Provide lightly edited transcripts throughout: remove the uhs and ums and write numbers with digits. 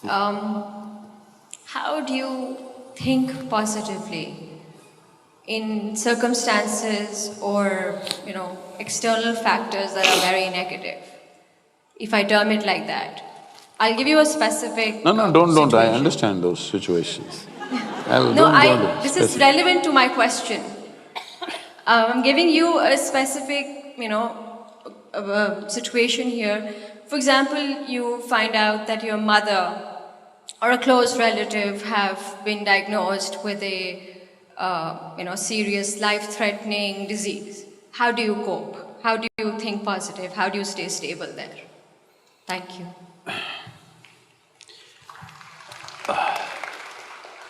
How do you think positively in circumstances or, external factors that are very negative? If I term it like that. I'll give you a specific No, don't, I situation. understand those situations. No, Don't go to this is specific. relevant to my question. I'm giving you a specific, situation here. For example, you find out that your mother or a close relative have been diagnosed with a, serious life-threatening disease. How do you cope? How do you think positive? How do you stay stable there? Thank you.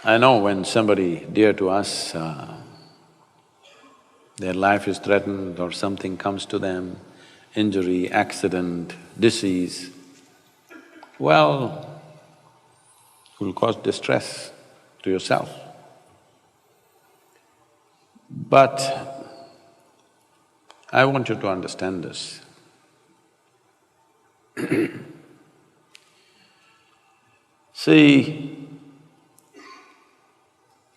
I know when somebody dear to us, their life is threatened or something comes to them, injury, accident, disease, well, it will cause distress to yourself. But I want you to understand this. See,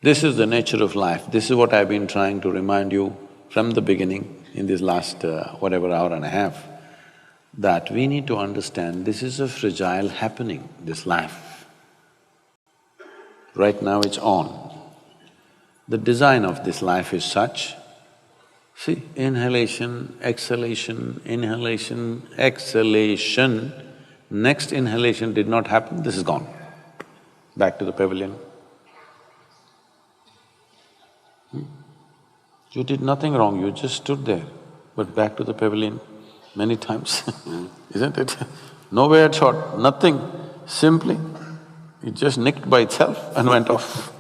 this is the nature of life. This is what I've been trying to remind you from the beginning in this last whatever hour and a half, that we need to understand this is a fragile happening, this life. Right now it's on. The design of this life is such, see, inhalation, exhalation, next inhalation did not happen, this is gone. Back to the pavilion. You did nothing wrong, you just stood there, but back to the pavilion many times, isn't it? No weird shot, nothing, simply, it just nicked by itself and went off.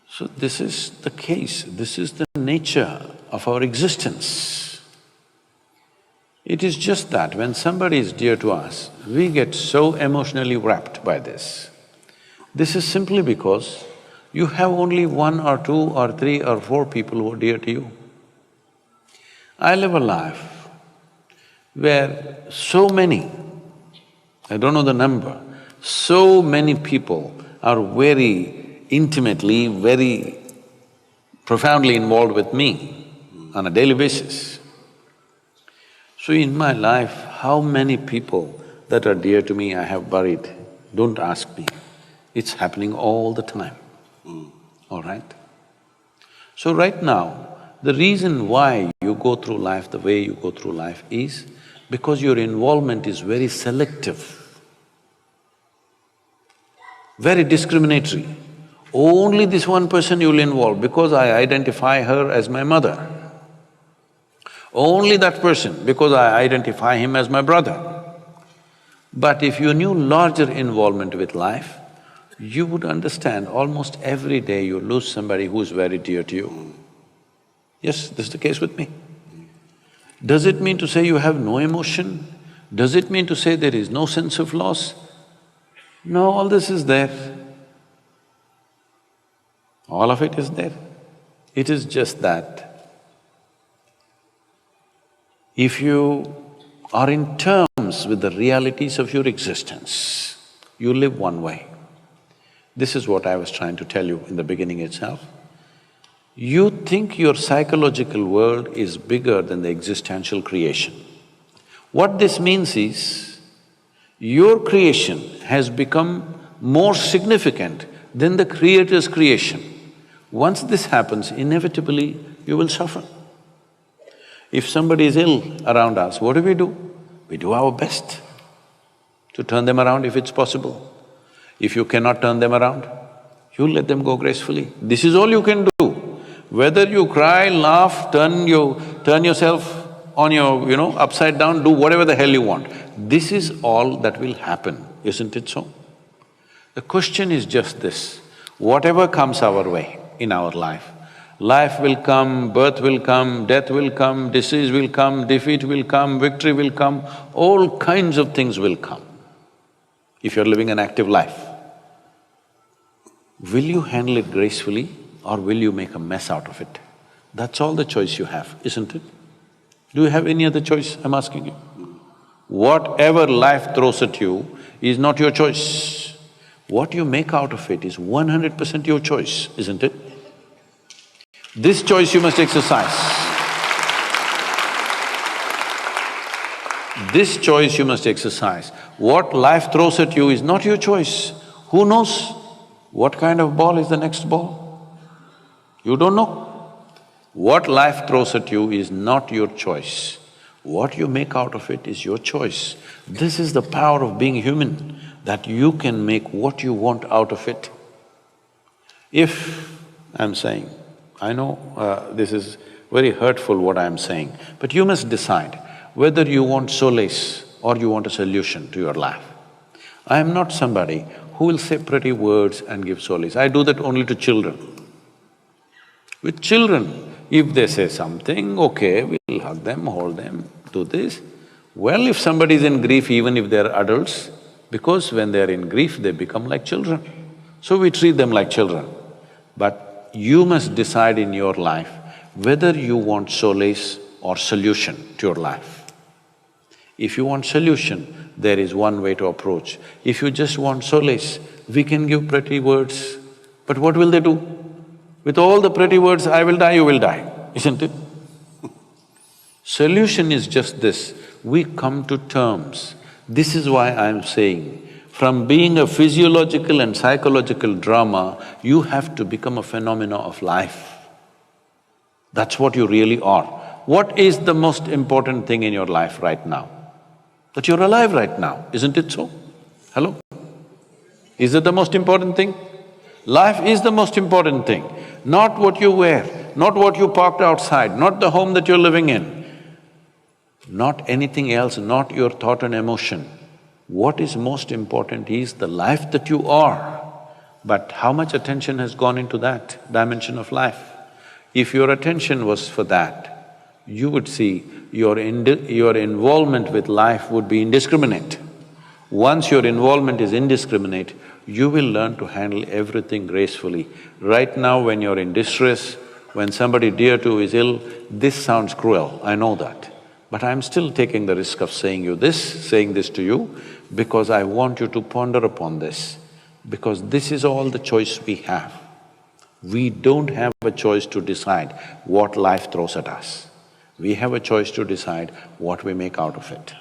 So this is the case, this is the nature of our existence. It is just that when somebody is dear to us, we get so emotionally wrapped by this. This is simply because you have only one or two or three or four people who are dear to you. I live a life where so many, I don't know the number, so many people are very intimately, very profoundly involved with me on a daily basis. So in my life, how many people that are dear to me I have buried, don't ask me. It's happening all the time, all right? So right now, the reason why you go through life the way you go through life is because your involvement is very selective, very discriminatory. Only this one person you will involve because I identify her as my mother. Only that person because I identify him as my brother. But if you knew larger involvement with life, you would understand almost every day you lose somebody who's very dear to you. Yes, this is the case with me. Does it mean to say you have no emotion? Does it mean to say there is no sense of loss? No, all this is there. All of it is there. It is just that if you are in terms with the realities of your existence, you live one way. This is what I was trying to tell you in the beginning itself. You think your psychological world is bigger than the existential creation. What this means is, your creation has become more significant than the Creator's creation. Once this happens, inevitably you will suffer. If somebody is ill around us, what do? We do our best to turn them around if it's possible. If you cannot turn them around, you let them go gracefully. This is all you can do. Whether you cry, laugh, turn yourself on your, upside down, do whatever the hell you want. This is all that will happen, isn't it so? The question is just this, whatever comes our way in our life will come, birth will come, death will come, disease will come, defeat will come, victory will come, all kinds of things will come. If you're living an active life, will you handle it gracefully or will you make a mess out of it? That's all the choice you have, isn't it? Do you have any other choice, I'm asking you? Whatever life throws at you is not your choice. What you make out of it is 100% your choice, isn't it? This choice you must exercise. This choice you must exercise. What life throws at you is not your choice. Who knows what kind of ball is the next ball? You don't know. What life throws at you is not your choice. What you make out of it is your choice. This is the power of being human, that you can make what you want out of it. If I'm saying, I know this is very hurtful what I'm saying, but you must decide whether you want solace or you want a solution to your life. I am not somebody who will say pretty words and give solace. I do that only to children. With children, if they say something, okay, we'll hug them, hold them, do this. Well, if somebody is in grief, even if they're adults, because when they're in grief, they become like children. So we treat them like children. But you must decide in your life whether you want solace or solution to your life. If you want solution, there is one way to approach. If you just want solace, we can give pretty words, but what will they do? With all the pretty words, I will die, you will die, isn't it? Solution is just this, we come to terms. This is why I'm saying, from being a physiological and psychological drama, you have to become a phenomena of life. That's what you really are. What is the most important thing in your life right now? That you're alive right now, isn't it so? Hello? Is it the most important thing? Life is the most important thing, not what you wear, not what you parked outside, not the home that you're living in, not anything else, not your thought and emotion. What is most important is the life that you are. But how much attention has gone into that dimension of life? If your attention was for that, you would see your involvement with life would be indiscriminate. Once your involvement is indiscriminate, you will learn to handle everything gracefully. Right now, when you're in distress, when somebody dear to you is ill, this sounds cruel, I know that. But I'm still taking the risk of saying this to you, because I want you to ponder upon this, because this is all the choice we have. We don't have a choice to decide what life throws at us. We have a choice to decide what we make out of it.